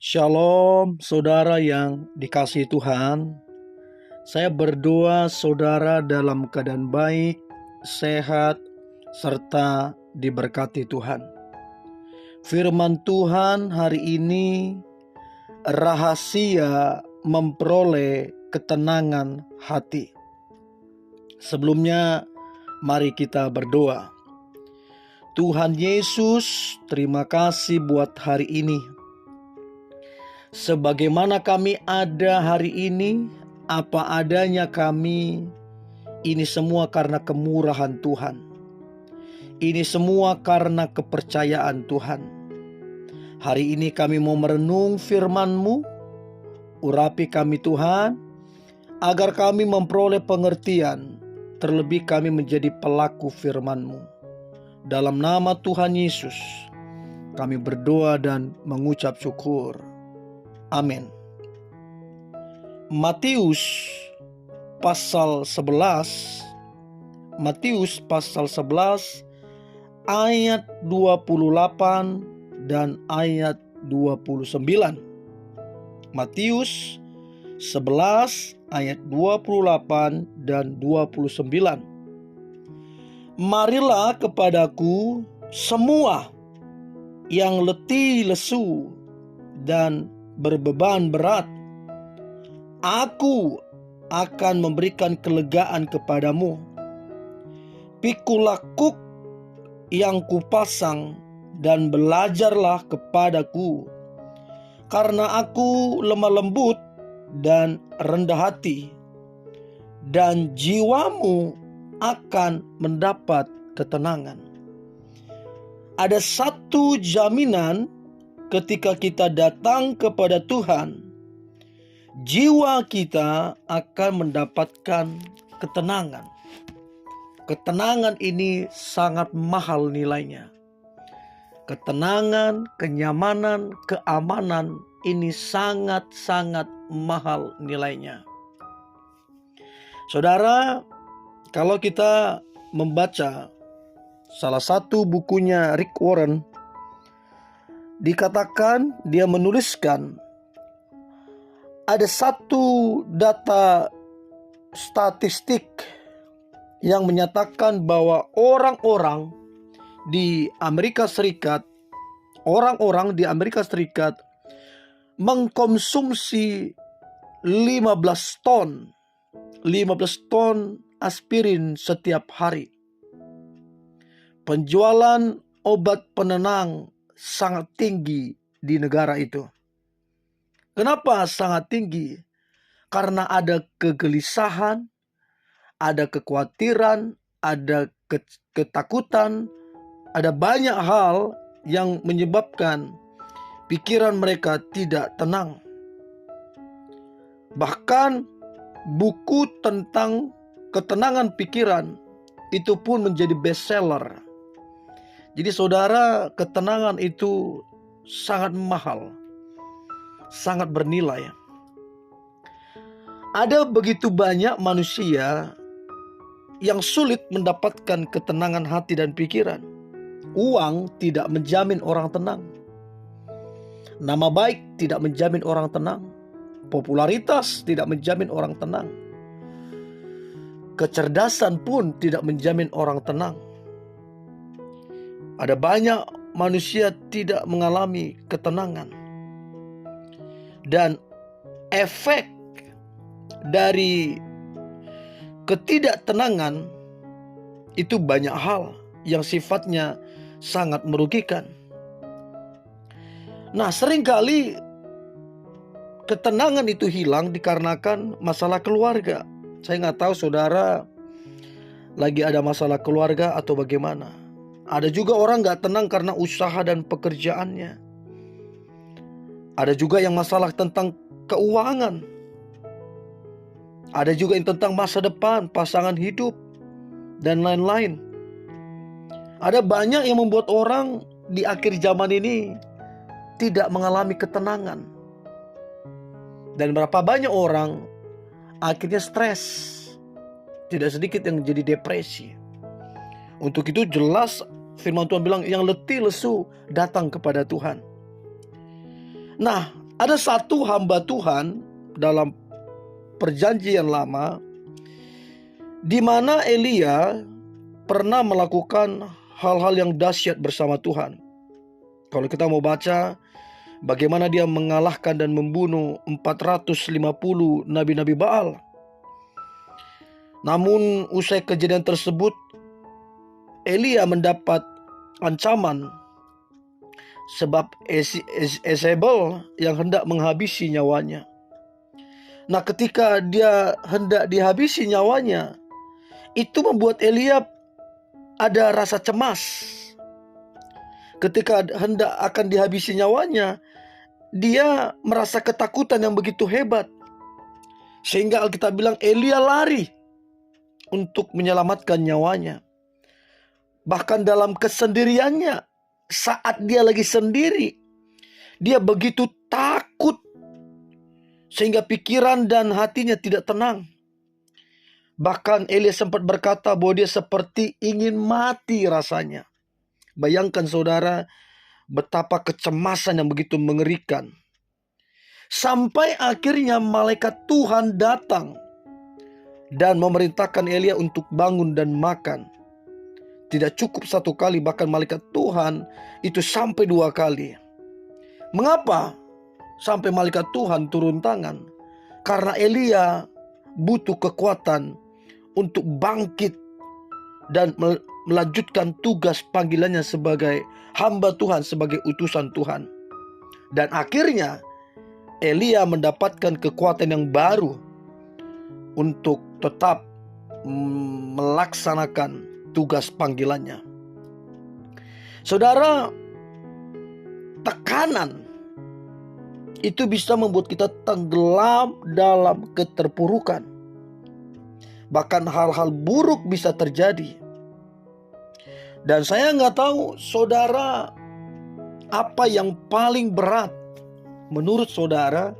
Shalom, saudara yang dikasihi Tuhan. Saya berdoa saudara dalam keadaan baik, sehat, serta diberkati Tuhan. Firman Tuhan hari ini, rahasia memperoleh ketenangan hati. Sebelumnya, mari kita berdoa. Tuhan Yesus, terima kasih buat hari ini. Sebagaimana kami ada hari ini, apa adanya kami, ini semua karena kemurahan Tuhan. Ini semua karena kepercayaan Tuhan. Hari ini kami mau merenung firman-Mu, urapi kami Tuhan, agar kami memperoleh pengertian, terlebih kami menjadi pelaku firman-Mu. Dalam nama Tuhan Yesus, kami berdoa dan mengucap syukur. Amin. Matius pasal 11 ayat 28 dan ayat 29. Matius 11 ayat 28 dan 29. Marilah kepadaku semua yang letih lesu dan berbeban berat, aku akan memberikan kelegaan kepadamu. Pikulah kuk yang kupasang dan belajarlah kepadaku, karena aku lemah lembut dan rendah hati, dan jiwamu akan mendapat ketenangan. Ada satu jaminan ketika kita datang kepada Tuhan, jiwa kita akan mendapatkan ketenangan. Ketenangan ini sangat mahal nilainya. Ketenangan, kenyamanan, keamanan ini sangat-sangat mahal nilainya. Saudara, kalau kita membaca salah satu bukunya Rick Warren, dikatakan dia menuliskan ada satu data statistik yang menyatakan bahwa orang-orang di Amerika Serikat mengkonsumsi 15 ton aspirin setiap hari. Penjualan obat penenang sangat tinggi di negara itu. Kenapa sangat tinggi? Karena ada kegelisahan, ada kekhawatiran, ada ketakutan, ada banyak hal yang menyebabkan pikiran mereka tidak tenang. Bahkan buku tentang ketenangan pikiran itu pun menjadi bestseller. Jadi saudara, ketenangan itu sangat mahal, sangat bernilai. Ada begitu banyak manusia yang sulit mendapatkan ketenangan hati dan pikiran. Uang tidak menjamin orang tenang. Nama baik tidak menjamin orang tenang. Popularitas tidak menjamin orang tenang. Kecerdasan pun tidak menjamin orang tenang. Ada banyak manusia tidak mengalami ketenangan. Dan efek dari ketidaktenangan itu banyak hal yang sifatnya sangat merugikan. Nah, seringkali ketenangan itu hilang dikarenakan masalah keluarga. Saya nggak tahu saudara lagi ada masalah keluarga atau bagaimana. Ada juga orang nggak tenang karena usaha dan pekerjaannya. Ada juga yang masalah tentang keuangan. Ada juga yang tentang masa depan, pasangan hidup, dan lain-lain. Ada banyak yang membuat orang di akhir zaman ini tidak mengalami ketenangan. Dan berapa banyak orang akhirnya stres. Tidak sedikit yang jadi depresi. Untuk itu jelas Firman Tuhan bilang yang letih lesu datang kepada Tuhan. Nah, ada satu hamba Tuhan dalam perjanjian lama di mana Elia pernah melakukan hal-hal yang dahsyat bersama Tuhan. Kalau kita mau baca bagaimana dia mengalahkan dan membunuh 450 nabi-nabi Baal. Namun usai kejadian tersebut, Elia mendapat ancaman sebab Yezebel yang hendak menghabisi nyawanya. Nah, ketika dia hendak dihabisi nyawanya, itu membuat Elia ada rasa cemas. Ketika hendak akan dihabisi nyawanya, dia merasa ketakutan yang begitu hebat. Sehingga Alkitab bilang Elia lari untuk menyelamatkan nyawanya. Bahkan dalam kesendiriannya, saat dia lagi sendiri, dia begitu takut sehingga pikiran dan hatinya tidak tenang. Bahkan Elia sempat berkata bahwa dia seperti ingin mati rasanya. Bayangkan saudara, betapa kecemasan yang begitu mengerikan. Sampai akhirnya malaikat Tuhan datang dan memerintahkan Elia untuk bangun dan makan. Tidak cukup satu kali, bahkan malaikat Tuhan itu sampai 2 kali. Mengapa sampai malaikat Tuhan turun tangan? Karena Elia butuh kekuatan untuk bangkit dan melanjutkan tugas panggilannya sebagai hamba Tuhan, sebagai utusan Tuhan. Dan akhirnya Elia mendapatkan kekuatan yang baru untuk tetap melaksanakan tugas panggilannya. Saudara, tekanan itu bisa membuat kita tenggelam dalam keterpurukan. Bahkan hal-hal buruk bisa terjadi. Dan saya nggak tahu saudara, apa yang paling berat menurut saudara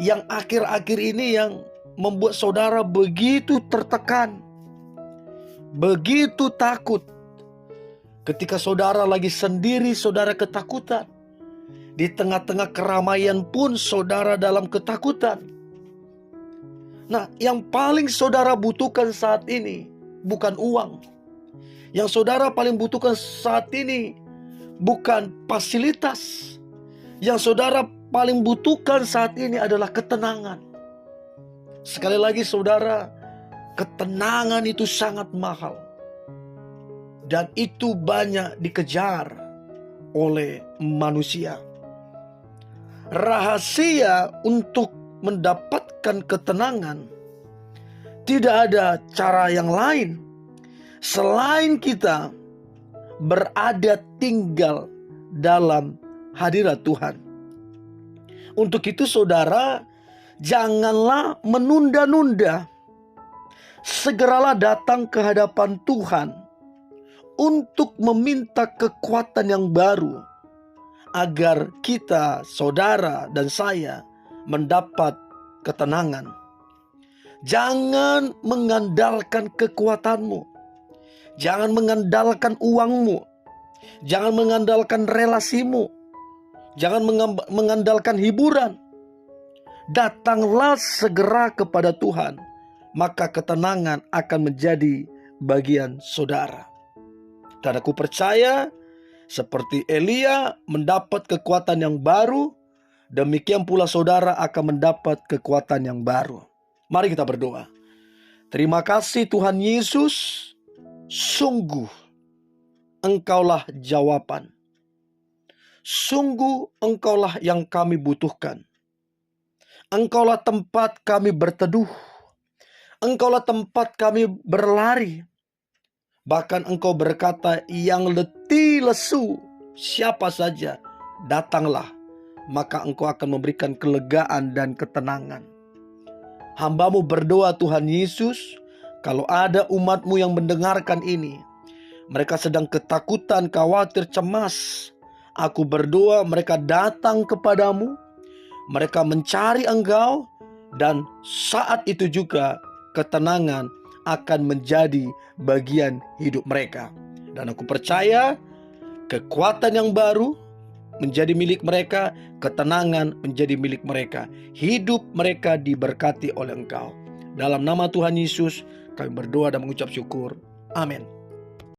yang akhir-akhir ini yang membuat saudara begitu tertekan, begitu takut. Ketika saudara lagi sendiri, saudara ketakutan. Di tengah-tengah keramaian pun saudara dalam ketakutan. Nah, yang paling saudara butuhkan saat ini bukan uang. Yang saudara paling butuhkan saat ini bukan fasilitas. Yang saudara paling butuhkan saat ini adalah ketenangan. Sekali lagi saudara, ketenangan itu sangat mahal. Dan itu banyak dikejar oleh manusia. Rahasia untuk mendapatkan ketenangan, tidak ada cara yang lain selain kita berada tinggal dalam hadirat Tuhan. Untuk itu saudara, janganlah menunda-nunda. Segeralah datang ke hadapan Tuhan untuk meminta kekuatan yang baru, agar kita, saudara dan saya, mendapat ketenangan. Jangan mengandalkan kekuatanmu. Jangan mengandalkan uangmu. Jangan mengandalkan relasimu. Jangan mengandalkan hiburan. Datanglah segera kepada Tuhan, maka ketenangan akan menjadi bagian saudara. Dan aku percaya seperti Elia mendapat kekuatan yang baru, demikian pula saudara akan mendapat kekuatan yang baru. Mari kita berdoa. Terima kasih Tuhan Yesus, sungguh Engkaulah jawaban. Sungguh Engkaulah yang kami butuhkan. Engkaulah tempat kami berteduh. Engkaulah tempat kami berlari. Bahkan Engkau berkata, yang letih lesu, siapa saja, datanglah. Maka Engkau akan memberikan kelegaan dan ketenangan. Hamba-Mu berdoa Tuhan Yesus, kalau ada umat-Mu yang mendengarkan ini, mereka sedang ketakutan, khawatir, cemas. Aku berdoa mereka datang kepadamu, mereka mencari Engkau, dan saat itu juga ketenangan akan menjadi bagian hidup mereka. Dan aku percaya kekuatan yang baru menjadi milik mereka, ketenangan menjadi milik mereka, hidup mereka diberkati oleh Engkau. Dalam nama Tuhan Yesus kami berdoa dan mengucap syukur. Amin.